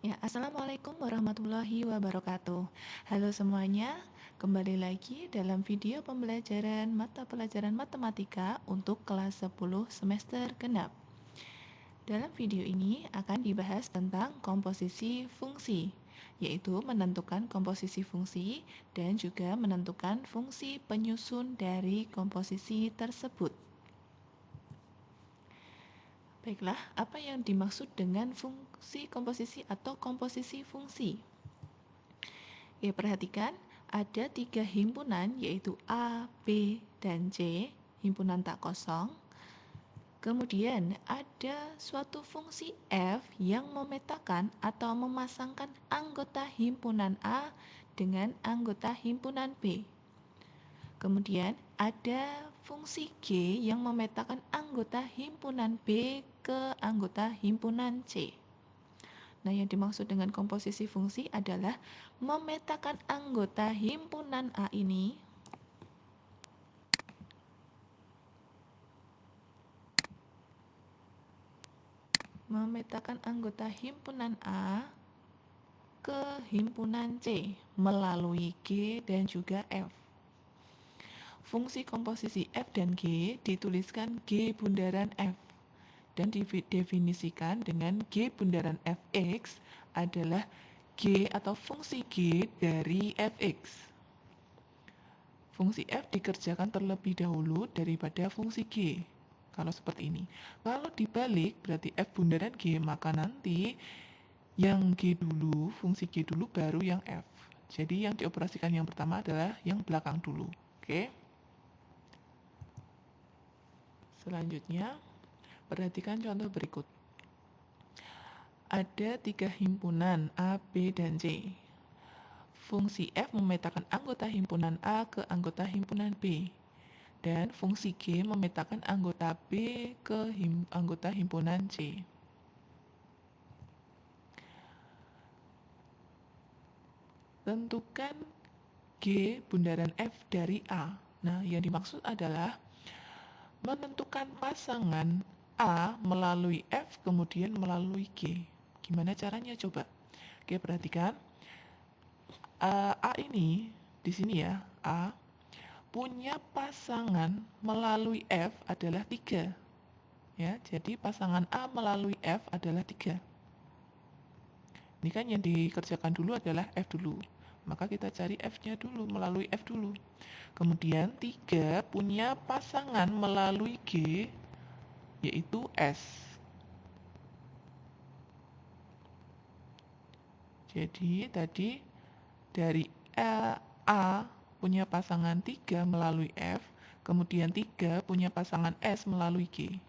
Ya, Assalamualaikum warahmatullahi wabarakatuh. Halo semuanya, kembali lagi dalam video pembelajaran mata pelajaran matematika untuk kelas 10 semester genap. Dalam video ini akan dibahas tentang komposisi fungsi, yaitu menentukan komposisi fungsi dan juga menentukan fungsi penyusun dari komposisi tersebut. Baiklah, apa yang dimaksud dengan fungsi komposisi atau komposisi fungsi? Oke, perhatikan ada 3 himpunan yaitu A, B, dan C, himpunan tak kosong. Kemudian ada suatu fungsi f yang memetakan atau memasangkan anggota himpunan A dengan anggota himpunan B. Kemudian ada fungsi G yang memetakan anggota himpunan B ke anggota himpunan C. Nah, yang dimaksud dengan komposisi fungsi adalah memetakan anggota himpunan A ini ke himpunan C melalui G dan juga F. Fungsi komposisi F dan G dituliskan G bundaran F dan didefinisikan dengan G bundaran Fx adalah G atau fungsi G dari Fx. Fungsi f dikerjakan terlebih dahulu daripada fungsi g. Kalau seperti ini. Kalau dibalik berarti f bundaran g, maka nanti yang g dulu, fungsi g dulu baru yang f. Jadi yang dioperasikan yang pertama adalah yang belakang dulu. Oke. Selanjutnya, perhatikan contoh berikut. Ada 3 himpunan A, B, dan C. Fungsi f memetakan anggota himpunan A ke anggota himpunan B. Dan fungsi G memetakan anggota B ke anggota himpunan C. Tentukan G bundaran F dari A. Nah, yang dimaksud adalah menentukan pasangan A melalui F kemudian melalui G. Gimana caranya coba? Oke, perhatikan. A ini di sini ya, A punya pasangan melalui F adalah 3. Ya, jadi pasangan A melalui F adalah 3. Ini kan yang dikerjakan dulu adalah F dulu. Maka kita cari F-nya dulu, melalui F dulu. Kemudian 3 punya pasangan melalui G, yaitu S. Jadi tadi dari A punya pasangan 3 melalui F, kemudian 3 punya pasangan S melalui G.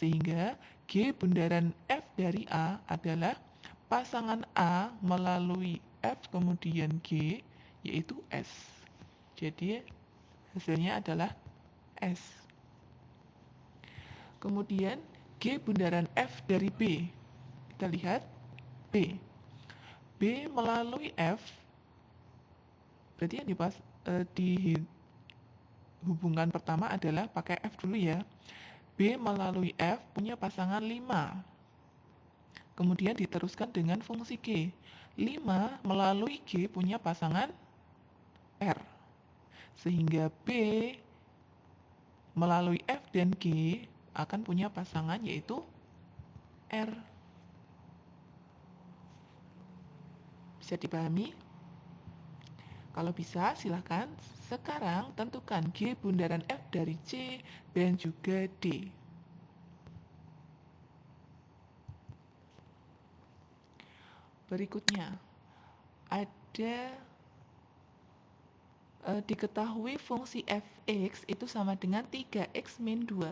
Sehingga G bundaran F dari A adalah pasangan A melalui F kemudian G, yaitu S. Jadi hasilnya adalah S. Kemudian G bundaran F dari B. Kita lihat B. B melalui F, berarti yang di hubungan pertama adalah pakai F dulu ya. B melalui F punya pasangan 5. Kemudian diteruskan dengan fungsi G. 5 melalui G punya pasangan R. Sehingga B melalui F dan G akan punya pasangan yaitu R. Bisa dipahami? Kalau bisa, silahkan sekarang tentukan G bundaran F dari C dan juga D. Berikutnya, ada diketahui fungsi fx itu sama dengan 3x min 2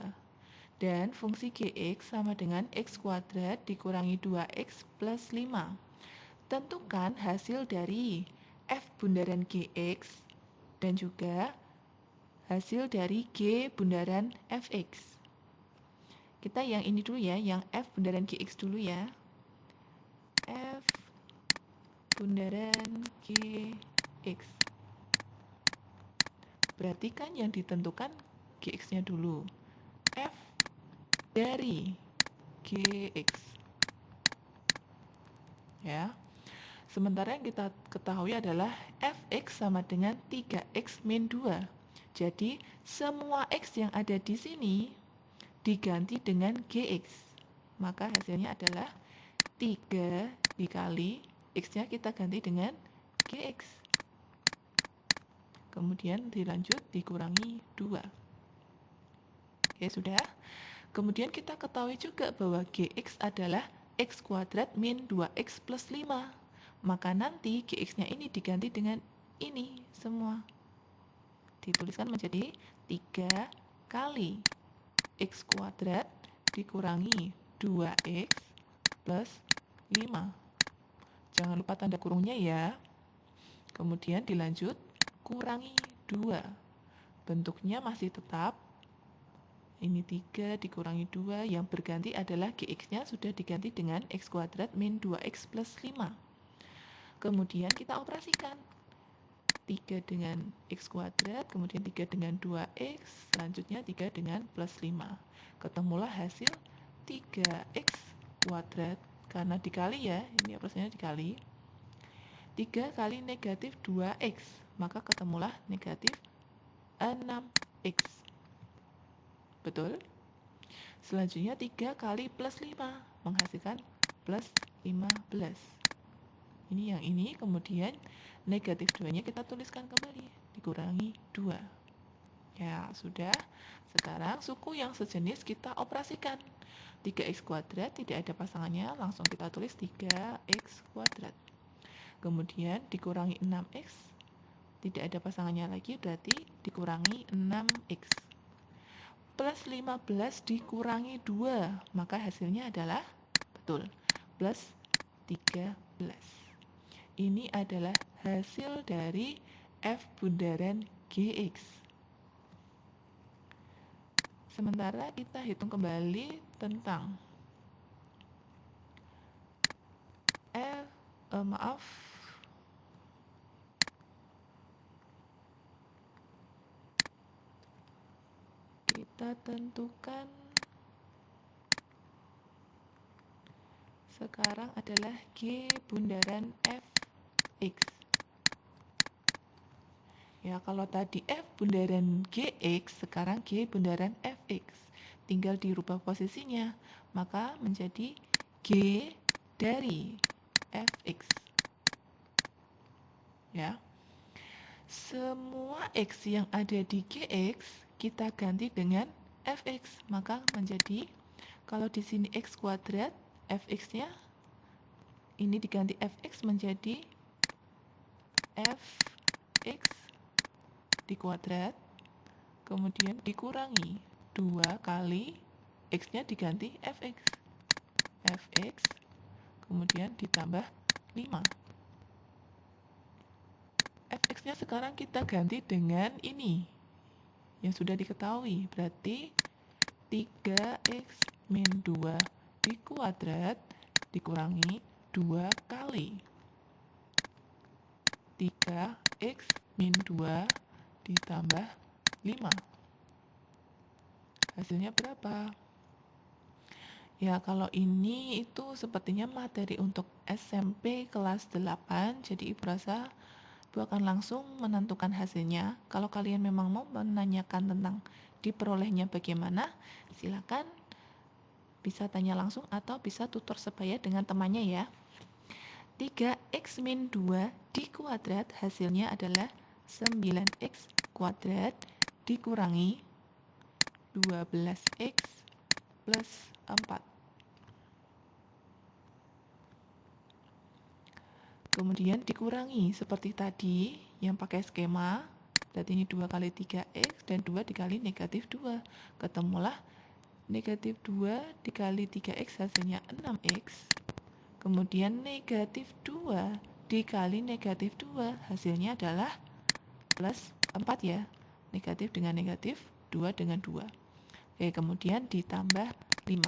dan fungsi gx sama dengan x kuadrat dikurangi 2x plus 5. Tentukan hasil dari f bundaran gx dan juga hasil dari g bundaran fx. Kita yang ini dulu ya, yang f bundaran gx dulu ya. F bundaran gx. Berarti kan yang ditentukan gx-nya dulu. F dari gx. Ya. Sementara yang kita ketahui adalah fx sama dengan 3x min 2. Jadi, semua x yang ada di sini diganti dengan gx. Maka hasilnya adalah 3 dikali x-nya kita ganti dengan gx. Kemudian dilanjut dikurangi 2. Oke, sudah. Kemudian kita ketahui juga bahwa gx adalah x kuadrat min 2x plus 5. Maka nanti gx-nya ini diganti dengan ini semua. Dituliskan menjadi 3 kali x kuadrat dikurangi 2x plus 5. Jangan lupa tanda kurungnya ya. Kemudian dilanjut kurangi 2. Bentuknya masih tetap. Ini 3 dikurangi 2. Yang berganti adalah gx-nya sudah diganti dengan x kuadrat min 2x plus 5. Kemudian kita operasikan. 3 dengan x kuadrat, kemudian 3 dengan 2x, selanjutnya 3 dengan plus 5. Ketemulah hasil 3x kuadrat, karena dikali ya, ini operasinya dikali. 3 kali negatif 2x, maka ketemulah negatif 6x. Betul? Selanjutnya 3 kali plus 5, menghasilkan plus 15. Ini yang ini, kemudian negatif 2-nya kita tuliskan kembali, dikurangi 2. Ya, sudah. Sekarang suku yang sejenis kita operasikan. 3x kuadrat tidak ada pasangannya, langsung kita tulis 3x kuadrat. Kemudian dikurangi 6x, tidak ada pasangannya lagi, berarti dikurangi 6x. Plus 15 dikurangi 2, maka hasilnya adalah, betul, plus 13. Ini adalah hasil dari F bundaran GX. Sementara kita hitung kembali tentang kita tentukan sekarang adalah G bundaran Fx. Ya, kalau tadi F bundaran Gx, sekarang G bundaran Fx. Tinggal dirubah posisinya, maka menjadi G dari Fx. Ya. Semua X yang ada di Gx kita ganti dengan Fx, maka menjadi, kalau di sini X kuadrat, Fx-nya ini diganti Fx menjadi Fx di kuadrat, kemudian dikurangi 2 kali X-nya diganti Fx. Fx, kemudian ditambah 5. Fx-nya sekarang kita ganti dengan ini, yang sudah diketahui, berarti 3x min 2 di kuadrat dikurangi 2 kali 3x min 2 ditambah 5. Hasilnya berapa? Ya, kalau ini itu sepertinya materi untuk SMP kelas 8, jadi Ibu rasa Ibu akan langsung menentukan hasilnya. Kalau kalian memang mau menanyakan tentang diperolehnya bagaimana, silakan bisa tanya langsung atau bisa tutor sebaya dengan temannya ya. 3x min 2 di kuadrat hasilnya adalah 9x kuadrat dikurangi 12x plus 4. Kemudian dikurangi seperti tadi yang pakai skema, berarti ini 2 kali 3x dan 2 dikali negatif 2. Ketemulah negatif 2 dikali 3x hasilnya 6x. Kemudian negatif 2 dikali negatif 2 hasilnya adalah plus 4 ya. Negatif dengan negatif, 2 dengan 2. Oke, kemudian ditambah 5.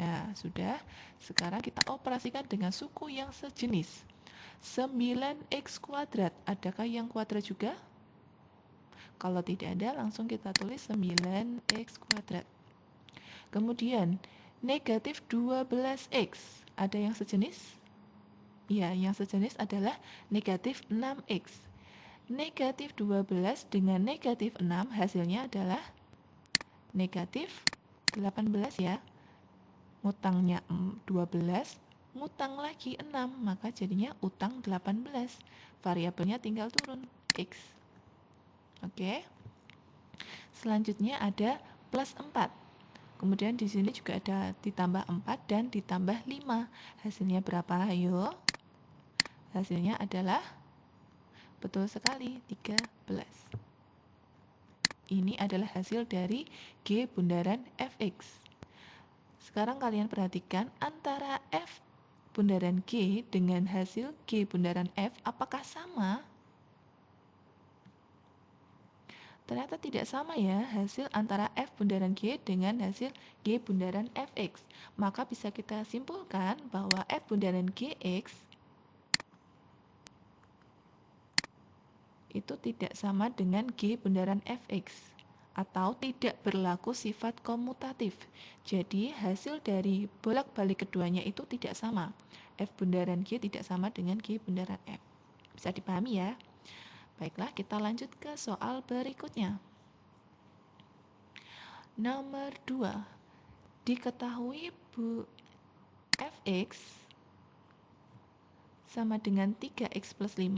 Nah, sudah. Sekarang kita operasikan dengan suku yang sejenis. 9x kuadrat, adakah yang kuadrat juga? Kalau tidak ada, langsung kita tulis 9x kuadrat. Kemudian negatif 12x, ada yang sejenis? Ya, yang sejenis adalah negatif 6x. Negatif 12 dengan negatif 6 hasilnya adalah negatif 18 ya. Ngutangnya 12, ngutang lagi 6, maka jadinya utang 18. Variabelnya tinggal turun, X. Oke. Selanjutnya ada plus 4. Kemudian di sini juga ada ditambah 4 dan ditambah 5. Hasilnya berapa? Ayo. Hasilnya adalah betul sekali 13. Ini adalah hasil dari G bundaran Fx. Sekarang kalian perhatikan antara F bundaran G dengan hasil G bundaran F apakah sama? Ternyata tidak sama ya hasil antara F bundaran G dengan hasil G bundaran Fx. Maka bisa kita simpulkan bahwa F bundaran Gx itu tidak sama dengan G bundaran Fx atau tidak berlaku sifat komutatif. Jadi hasil dari bolak-balik keduanya itu tidak sama. F bundaran G tidak sama dengan G bundaran F. Bisa dipahami ya? Baiklah, kita lanjut ke soal berikutnya. Nomor 2. Diketahui Fx sama dengan 3x plus 5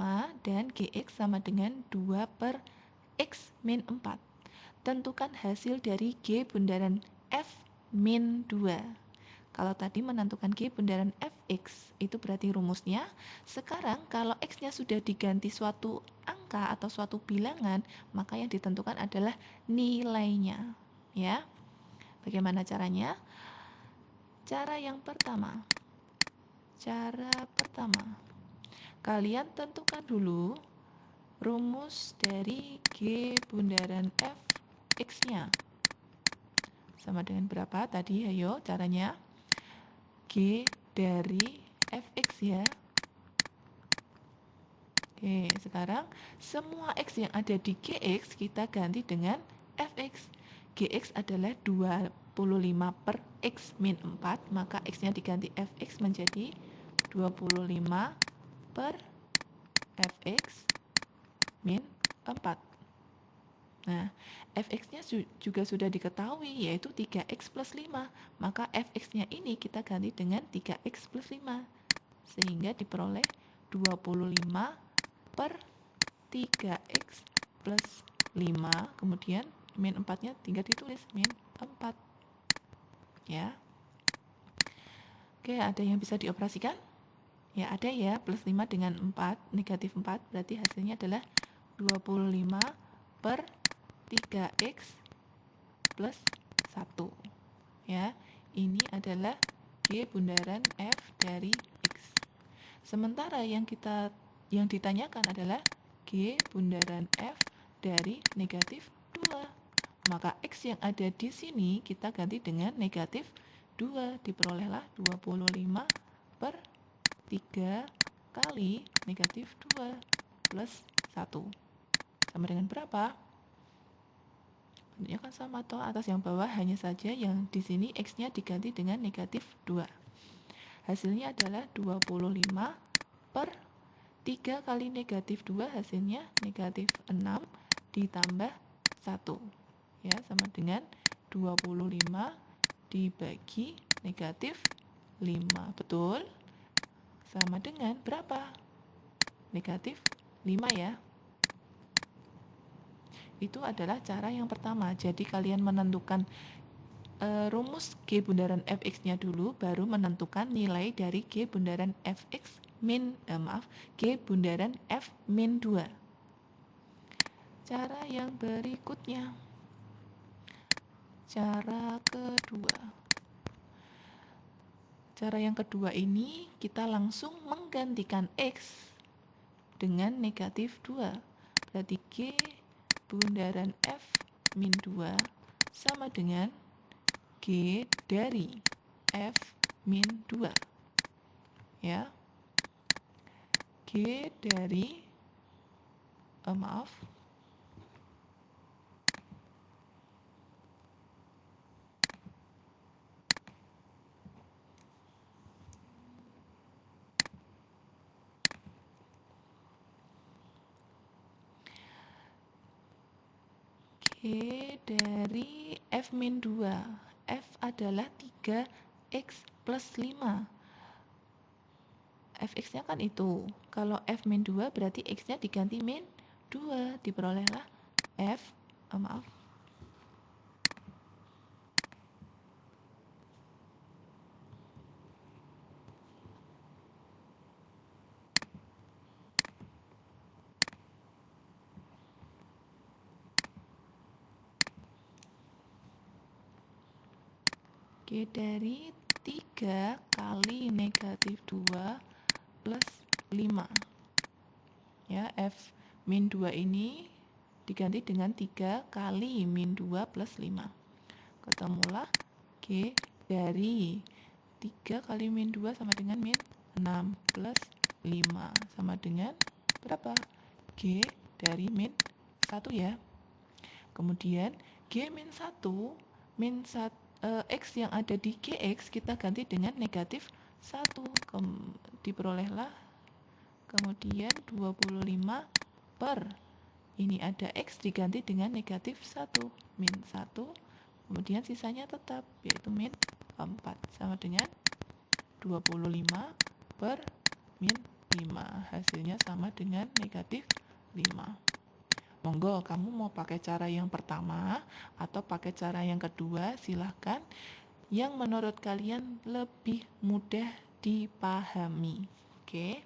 dan Gx sama dengan 2 per x min 4. Tentukan hasil dari G bundaran F min 2. Kalau tadi menentukan G bundaran Fx, itu berarti rumusnya. Sekarang kalau x-nya sudah diganti suatu angka atau suatu bilangan, maka yang ditentukan adalah nilainya. Ya, bagaimana caranya? Cara pertama, kalian tentukan dulu rumus dari G bundaran Fx-nya. Sama dengan berapa tadi? Ayo caranya. G dari Fx ya. Oke, sekarang semua x yang ada di Gx kita ganti dengan Fx. Gx adalah 25 per x min 4, maka x-nya diganti Fx menjadi 25 per Fx min 4. Nah, Fx-nya juga sudah diketahui, yaitu 3x plus 5. Maka Fx-nya ini kita ganti dengan 3x plus 5. Sehingga diperoleh 25 per 3x plus 5. Kemudian min 4-nya tinggal ditulis, min 4. Ya. Oke, ada yang bisa dioperasikan? Ya, ada ya, plus 5 dengan 4, negatif 4, berarti hasilnya adalah 25 per 3x plus 1. Ya, ini adalah G bundaran F dari X. Sementara yang ditanyakan adalah G bundaran F dari negatif 2. Maka X yang ada di sini kita ganti dengan negatif 2. Diperolehlah 25 per 3 kali negatif 2 plus 1. Sama dengan berapa? Bentuknya kan sama toh, atas yang bawah, hanya saja yang di sini X-nya diganti dengan negatif 2. Hasilnya adalah 25 per 3 kali negatif 2, hasilnya negatif 6 ditambah 1. Ya, sama dengan 25 dibagi negatif 5. Betul? Sama dengan berapa? Negatif 5 ya. Itu adalah cara yang pertama. Jadi kalian menentukan rumus G bundaran Fx-nya dulu, baru menentukan nilai dari G bundaran Fx G bundaran F min 2. Cara yang berikutnya, cara kedua. Cara yang kedua ini kita langsung menggantikan X dengan negatif 2. Berarti G bundaran F min 2 sama dengan G dari F min 2. Ya. G dari dari F min 2. F adalah 3X plus 5. Fx-nya kan itu. Kalau F min 2 berarti X-nya diganti min 2. Diperolehlah F, maaf. Oke, dari 3 kali negatif 2 plus 5. Ya, F min 2 ini diganti dengan 3 kali min 2 plus 5. Ketemulah G dari 3 kali min 2 sama dengan min 6 plus 5 sama dengan berapa? G dari min 1 ya. Kemudian G min 1, min 1, X yang ada di GX kita ganti dengan negatif 1. Diperolehlah kemudian 25 per ini ada X diganti dengan negatif 1 min 1, kemudian sisanya tetap yaitu min 4 sama dengan 25 per min 5, hasilnya sama dengan negatif 5. Monggo kamu mau pakai cara yang pertama atau pakai cara yang kedua, silahkan yang menurut kalian lebih mudah dipahami. Oke.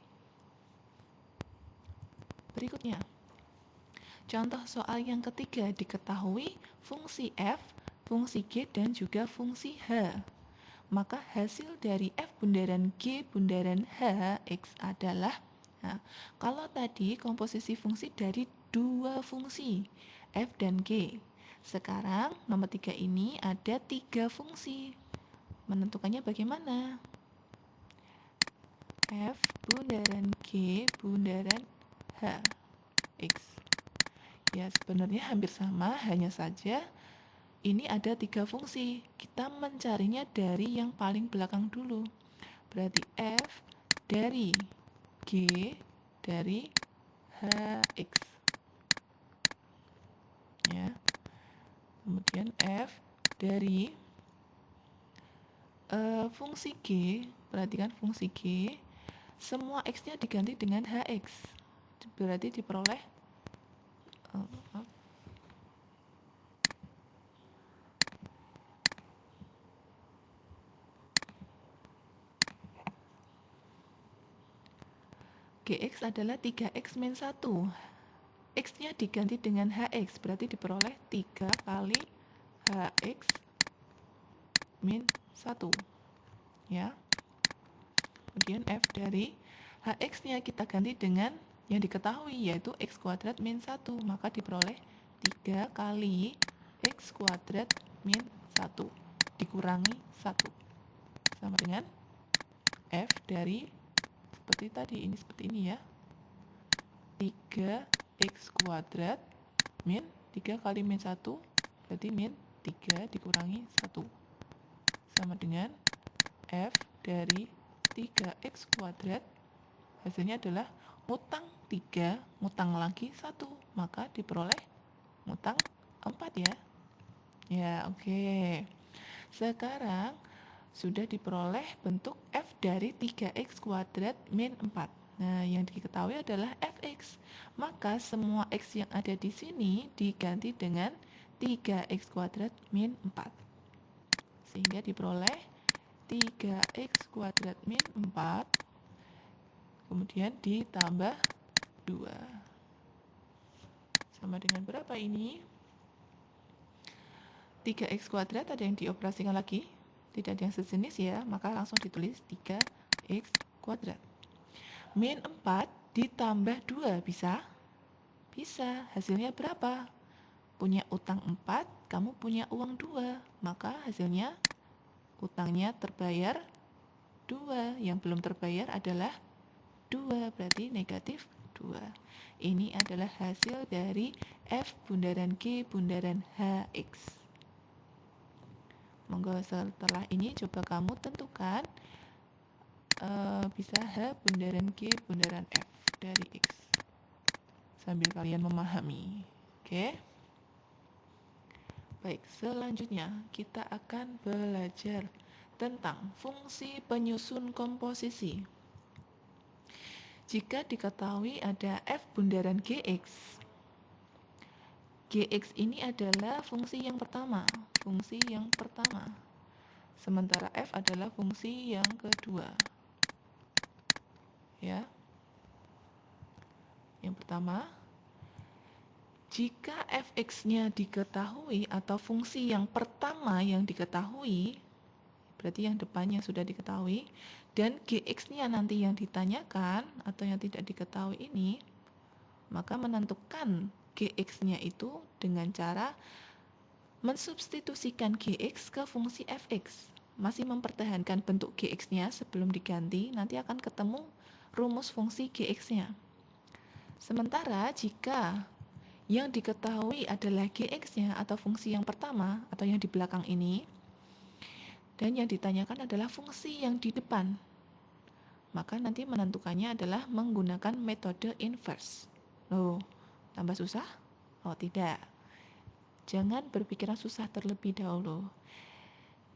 Berikutnya, contoh soal yang ketiga, diketahui fungsi F, fungsi G, dan juga fungsi H. Maka hasil dari F bundaran G bundaran H X adalah, nah, kalau tadi komposisi fungsi dari dua fungsi F dan G. Sekarang nomor 3 ini ada 3 fungsi. Menentukannya bagaimana? F bundaran G bundaran H X. Ya, sebenarnya hampir sama, hanya saja ini ada 3 fungsi. Kita mencarinya dari yang paling belakang dulu. Berarti F dari G dari Hx. Ya. Kemudian F dari fungsi G, perhatikan fungsi G, semua X-nya diganti dengan Hx. Berarti diperoleh Gx adalah 3X min 1. X-nya diganti dengan Hx, berarti diperoleh 3 kali Hx min 1. Ya. Kemudian F dari Hx-nya kita ganti dengan yang diketahui, yaitu X kuadrat min 1. Maka diperoleh 3 kali X kuadrat min 1 dikurangi 1. Sama dengan F dari seperti tadi, ini seperti ini ya. 3x kuadrat min 3 kali min 1 berarti min 3 dikurangi 1 sama dengan F dari 3x kuadrat, hasilnya adalah ngutang 3, ngutang lagi 1, maka diperoleh ngutang 4 ya. Ya, oke. Sekarang sudah diperoleh bentuk F dari 3x kuadrat min 4. Nah, yang diketahui adalah Fx. Maka semua X yang ada di sini diganti dengan 3x kuadrat min 4. Sehingga diperoleh 3x kuadrat min 4. Kemudian ditambah 2. Sama dengan berapa ini? 3x kuadrat ada yang dioperasikan lagi? Tidak ada yang sejenis ya, maka langsung ditulis 3x kuadrat. Min 4 ditambah 2 bisa? Bisa. Hasilnya berapa? Punya utang 4, kamu punya uang 2. Maka hasilnya utangnya terbayar 2. Yang belum terbayar adalah 2, berarti negatif 2. Ini adalah hasil dari F bundaran G bundaran Hx. Monggo setelah ini coba kamu tentukan bisa H bundaran G bundaran F dari X sambil kalian memahami. Oke. Baik, selanjutnya kita akan belajar tentang fungsi penyusun komposisi. Jika diketahui ada F bundaran Gx, Gx ini adalah fungsi yang pertama, sementara F adalah fungsi yang kedua. Ya. Yang pertama, jika fx-nya diketahui atau fungsi yang pertama yang diketahui, berarti yang depannya sudah diketahui, dan gx-nya nanti yang ditanyakan atau yang tidak diketahui ini, maka menentukan gx-nya itu dengan cara mensubstitusikan gx ke fungsi fx. Masih mempertahankan bentuk gx-nya sebelum diganti, nanti akan ketemu rumus fungsi gx-nya. Sementara jika yang diketahui adalah gx-nya atau fungsi yang pertama atau yang di belakang ini, dan yang ditanyakan adalah fungsi yang di depan, maka nanti menentukannya adalah menggunakan metode inverse. Loh, tambah susah? Oh tidak. Jangan berpikiran susah terlebih dahulu.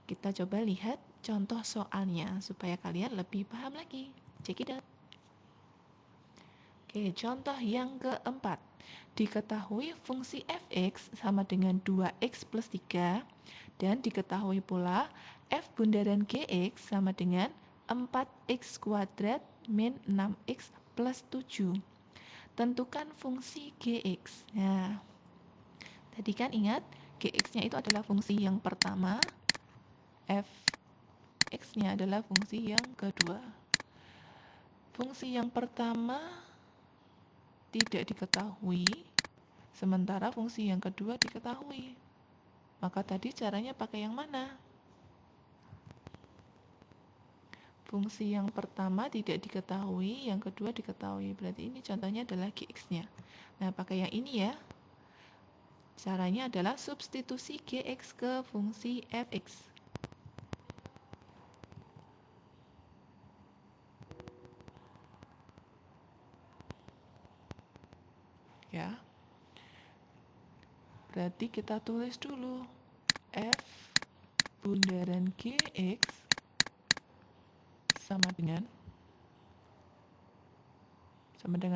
Kita coba lihat contoh soalnya supaya kalian lebih paham lagi. Check it out. Oke, contoh yang keempat. Diketahui fungsi fx sama dengan 2x plus 3 dan diketahui pula f bundaran gx sama dengan 4x kuadrat min 6x plus 7. Tentukan fungsi gx. Nah, tadi kan ingat gx-nya itu adalah fungsi yang pertama, fx-nya adalah fungsi yang kedua. Fungsi yang pertama tidak diketahui, sementara fungsi yang kedua diketahui. Maka tadi caranya pakai yang mana? Fungsi yang pertama tidak diketahui, yang kedua diketahui. Berarti ini contohnya adalah gx-nya. Nah, pakai yang ini ya. Caranya adalah substitusi gx ke fungsi fx. Ya. Berarti kita tulis dulu f bundaran gx sama dengan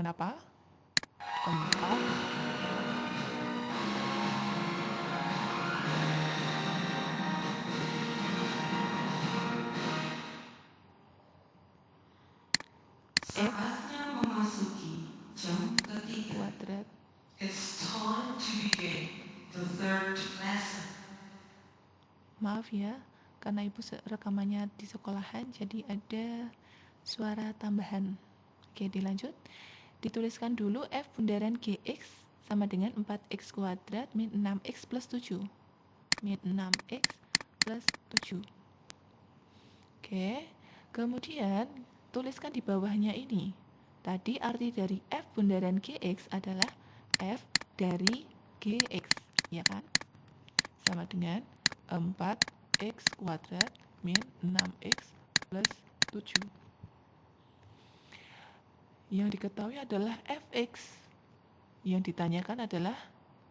apa? 4 Saatnya memasuki jam ketiga. kuadrat. It's time to begin the third lesson. Maaf ya, karena ibu rekamannya di sekolahan, jadi ada suara tambahan. Oke, dilanjut. Dituliskan dulu f bundaran gx sama dengan 4x kuadrat min 6x plus 7. Min 6x plus 7. Oke, kemudian tuliskan di bawahnya ini. Tadi arti dari f bundaran gx adalah f dari gx, ya kan? Sama dengan 4x kuadrat min 6x plus 7. Yang diketahui adalah fx. Yang ditanyakan adalah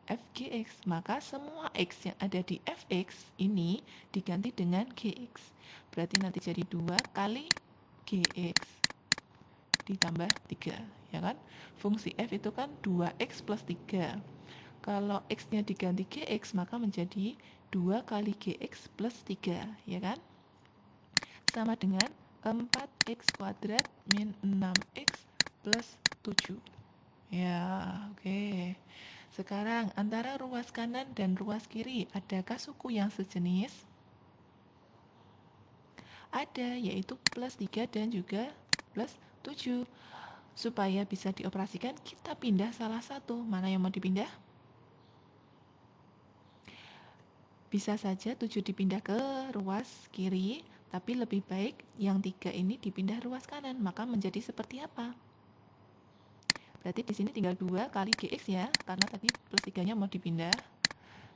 fgx. Maka semua x yang ada di fx ini diganti dengan gx. Berarti nanti jadi 2 kali gx ditambah 3, ya kan? Fungsi f itu kan 2x plus 3. Kalau x-nya diganti gx, maka menjadi 2 kali gx plus 3, ya kan? Sama dengan 4x kuadrat min 6x plus 7. Ya, oke. Sekarang, antara ruas kanan dan ruas kiri, adakah suku yang sejenis? Ada, yaitu plus 3 dan juga plus 7. Supaya bisa dioperasikan, kita pindah salah satu. Mana yang mau dipindah? Bisa saja 7 dipindah ke ruas kiri, tapi lebih baik yang 3 ini dipindah ruas kanan. Maka menjadi seperti apa? Berarti di sini tinggal 2 kali gx ya, karena tadi plus 3-nya mau dipindah.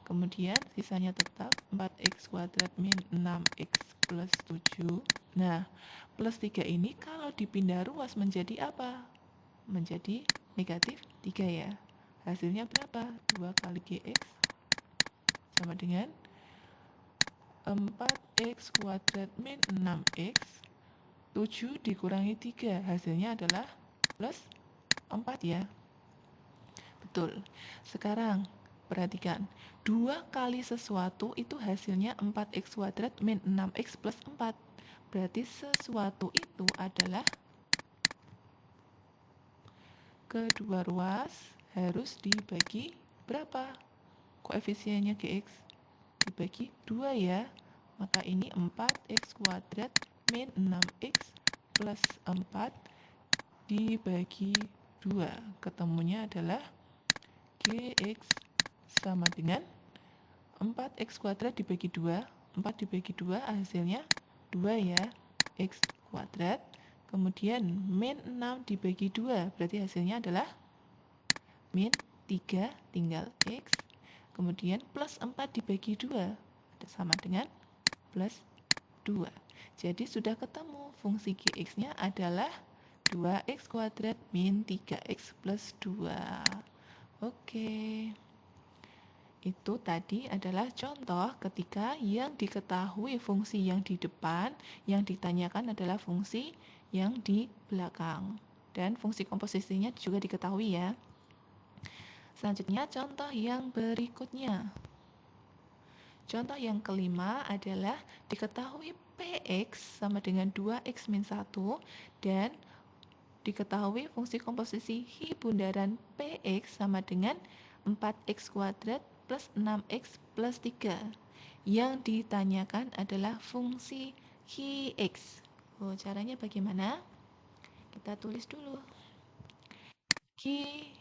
Kemudian sisanya tetap 4x kuadrat min 6x plus 7. Nah, plus 3 ini kalau dipindah ruas menjadi apa? Menjadi negatif 3 ya. Hasilnya berapa? 2 kali gx sama dengan 4x kuadrat min 6x. 7 dikurangi 3 hasilnya adalah plus 4 ya. Betul. Sekarang perhatikan, 2 kali sesuatu itu hasilnya 4x kuadrat min 6x plus 4. Berarti sesuatu itu adalah kedua ruas harus dibagi berapa? Koefisiennya Gx dibagi 2 ya. Maka ini 4x kuadrat min 6x plus 4 dibagi 2. Ketemunya adalah Gx sama dengan 4x kuadrat dibagi 2. 4 dibagi 2 hasilnya 2 ya. X kuadrat. Kemudian min 6 dibagi 2. Berarti hasilnya adalah min 3 tinggal X. Kemudian plus 4 dibagi 2 sama dengan plus 2. Jadi sudah ketemu fungsi Gx-nya adalah 2x kuadrat min 3x plus 2. Oke. Itu tadi adalah contoh ketika yang diketahui fungsi yang di depan, yang ditanyakan adalah fungsi yang di belakang. Dan fungsi komposisinya juga diketahui ya. Selanjutnya contoh yang berikutnya. Contoh yang kelima adalah diketahui Px sama dengan 2x min 1 dan diketahui fungsi komposisi Hi bundaran Px sama dengan 4x kuadrat plus 6x plus 3. Yang ditanyakan adalah fungsi Hx. Oh, caranya bagaimana? Kita tulis dulu. Ki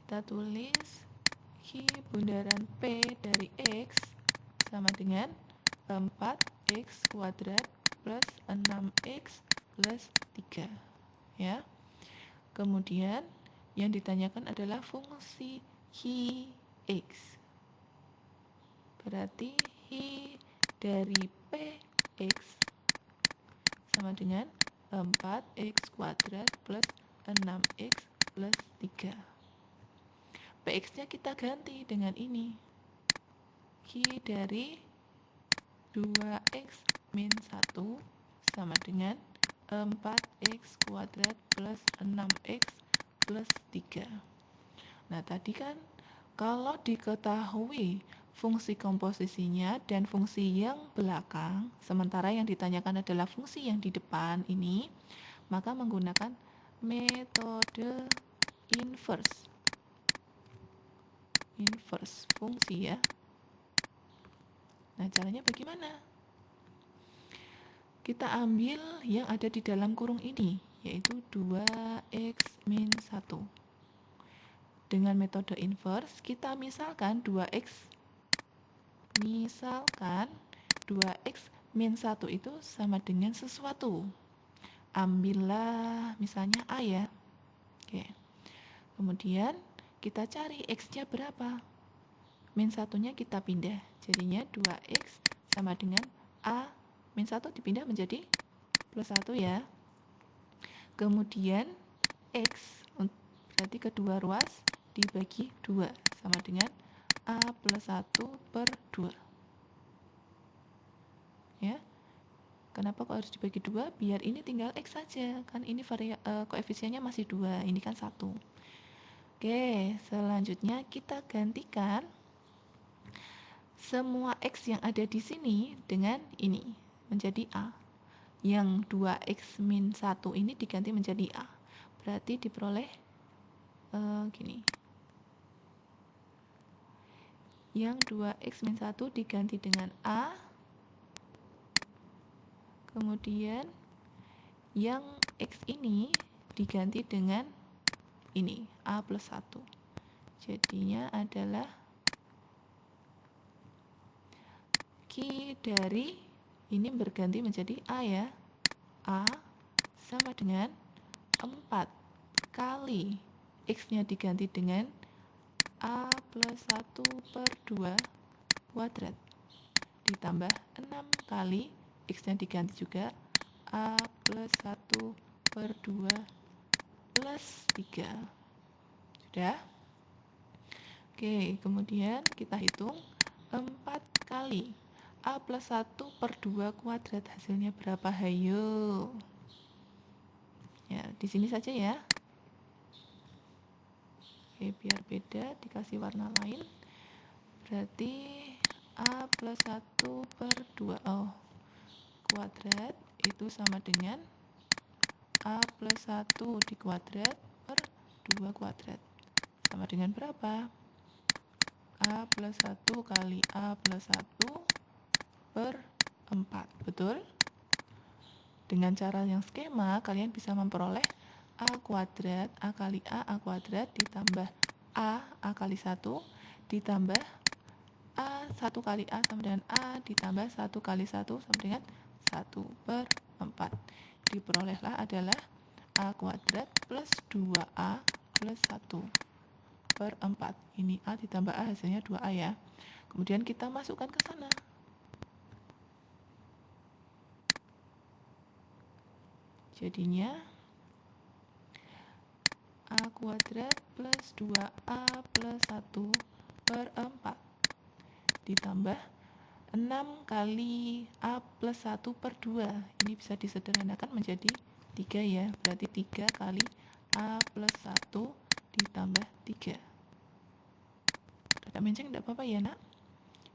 kita tulis Hi bundaran P dari X sama dengan 4x kuadrat plus 6x plus 3 ya. Kemudian yang ditanyakan adalah fungsi Hi X. Berarti Hi dari Px sama dengan 4x kuadrat plus 6x plus 3. Px-nya kita ganti dengan ini. Ki dari 2x min 1 sama dengan 4x kuadrat plus 6x plus 3. Nah, tadi kan kalau diketahui fungsi komposisinya dan fungsi yang belakang, sementara yang ditanyakan adalah fungsi yang di depan ini, maka menggunakan metode inverse fungsi ya. Nah, caranya bagaimana? Kita ambil yang ada di dalam kurung ini, yaitu 2x min 1. Dengan metode inverse, kita misalkan 2x min 1 itu sama dengan sesuatu. Ambillah misalnya A ya. Oke. Kemudian kita cari X-nya berapa. Min 1-nya kita pindah. Jadinya 2X sama dengan A min 1 dipindah menjadi plus 1 ya. Kemudian X berarti kedua ruas dibagi 2 sama dengan A plus 1 per 2. Ya. Kenapa kok harus dibagi 2? Biar ini tinggal X saja. Kan ini koefisiennya masih 2. Ini kan 1. Oke, selanjutnya kita gantikan semua X yang ada di sini dengan ini menjadi A. Yang 2x min 1 ini diganti menjadi A. Berarti diperoleh gini. Yang 2x min 1 diganti dengan A. Kemudian yang X ini diganti dengan ini, A plus 1. Jadinya adalah Ki dari ini berganti menjadi A ya. A sama dengan 4 kali X-nya diganti dengan A plus 1 per 2 kuadrat ditambah 6 kali X-nya diganti juga A plus 1 per 2 plus 3. Sudah? Oke, kemudian kita hitung 4 kali A plus 1 per 2 kuadrat. Hasilnya berapa? Hayo. Ya, di sini saja ya. Oke, biar beda, dikasih warna lain. Berarti A plus 1 per 2 kuadrat itu sama dengan A plus 1 dikuadrat per 2 kuadrat. Sama dengan berapa? A plus 1 kali A plus 1 per 4. Betul? Dengan cara yang skema, kalian bisa memperoleh A kuadrat, A kali A kuadrat, ditambah A kali 1, ditambah A 1 kali A sama dengan A, ditambah 1 kali 1 sama dengan 1 per 4. Diperolehlah adalah A kuadrat plus 2A plus 1 per 4. Ini A ditambah A hasilnya 2A ya. Kemudian kita masukkan ke sana. Jadinya A kuadrat plus 2A plus 1 per 4 ditambah 6 kali A plus 1 per 2. Ini bisa disederhanakan menjadi 3 ya. Berarti 3 kali A plus 1 ditambah 3. Kakak menceng tidak apa-apa ya nak?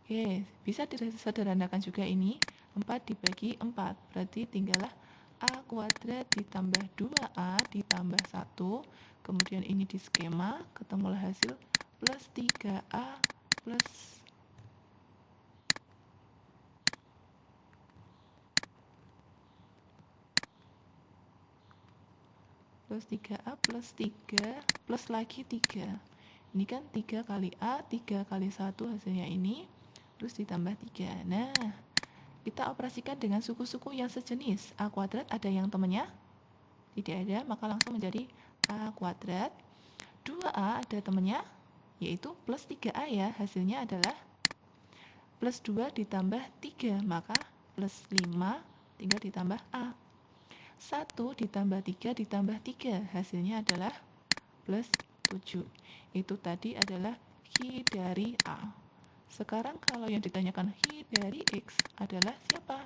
Oke, bisa disederhanakan juga ini. 4 dibagi 4. Berarti tinggallah A kuadrat ditambah 2A ditambah 1. Kemudian ini di skema, ketemulah hasil plus 3A plus 3A plus 3 plus lagi 3. Ini kan 3 kali A, 3 kali 1 hasilnya ini, terus ditambah 3. Nah, kita operasikan dengan suku-suku yang sejenis. A kuadrat ada yang temannya? Tidak ada, maka langsung menjadi A kuadrat. 2A ada temannya? Yaitu plus 3A ya, hasilnya adalah plus 2 ditambah 3, maka plus 5, tinggal ditambah A. 1 ditambah 3 ditambah 3, hasilnya adalah plus 7. Itu tadi adalah Q dari A. Sekarang kalau yang ditanyakan Q dari X adalah siapa?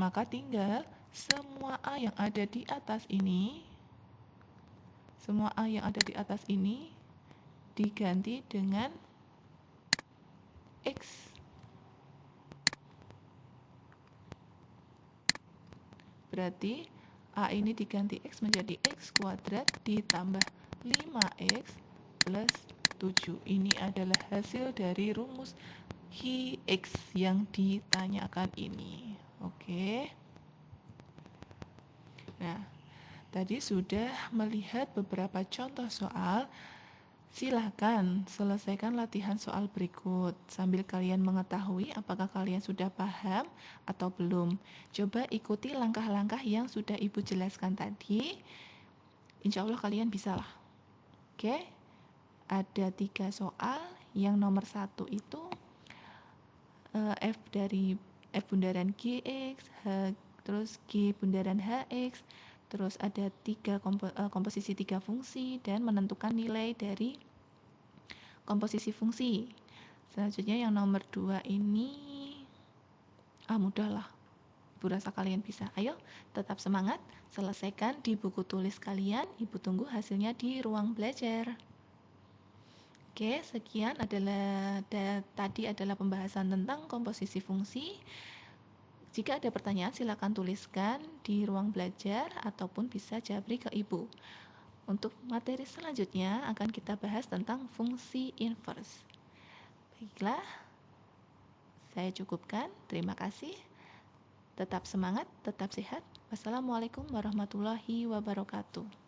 Maka tinggal semua A yang ada di atas ini, diganti dengan X. Berarti A ini diganti X menjadi X kuadrat ditambah 5X plus 7. Ini adalah hasil dari rumus Q(X) yang ditanyakan ini. Oke. Nah, tadi sudah melihat beberapa contoh soal. Silahkan selesaikan latihan soal berikut sambil kalian mengetahui apakah kalian sudah paham atau belum. Coba ikuti langkah-langkah yang sudah Ibu jelaskan tadi. Insya Allah kalian bisa lah. Oke, ada 3 soal. Yang nomor 1 itu F bundaran Gx, terus G bundaran Hx, terus ada komposisi 3 fungsi dan menentukan nilai dari komposisi fungsi. Selanjutnya yang nomor 2 ini mudah lah. Ibu rasa kalian bisa. Ayo tetap semangat, selesaikan di buku tulis kalian. Ibu tunggu hasilnya di ruang belajar. Oke, sekian tadi adalah pembahasan tentang komposisi fungsi. Jika ada pertanyaan silakan tuliskan di ruang belajar ataupun bisa japri ke Ibu. Untuk materi selanjutnya akan kita bahas tentang fungsi inverse. Baiklah, saya cukupkan. Terima kasih. Tetap semangat, tetap sehat. Wassalamualaikum warahmatullahi wabarakatuh.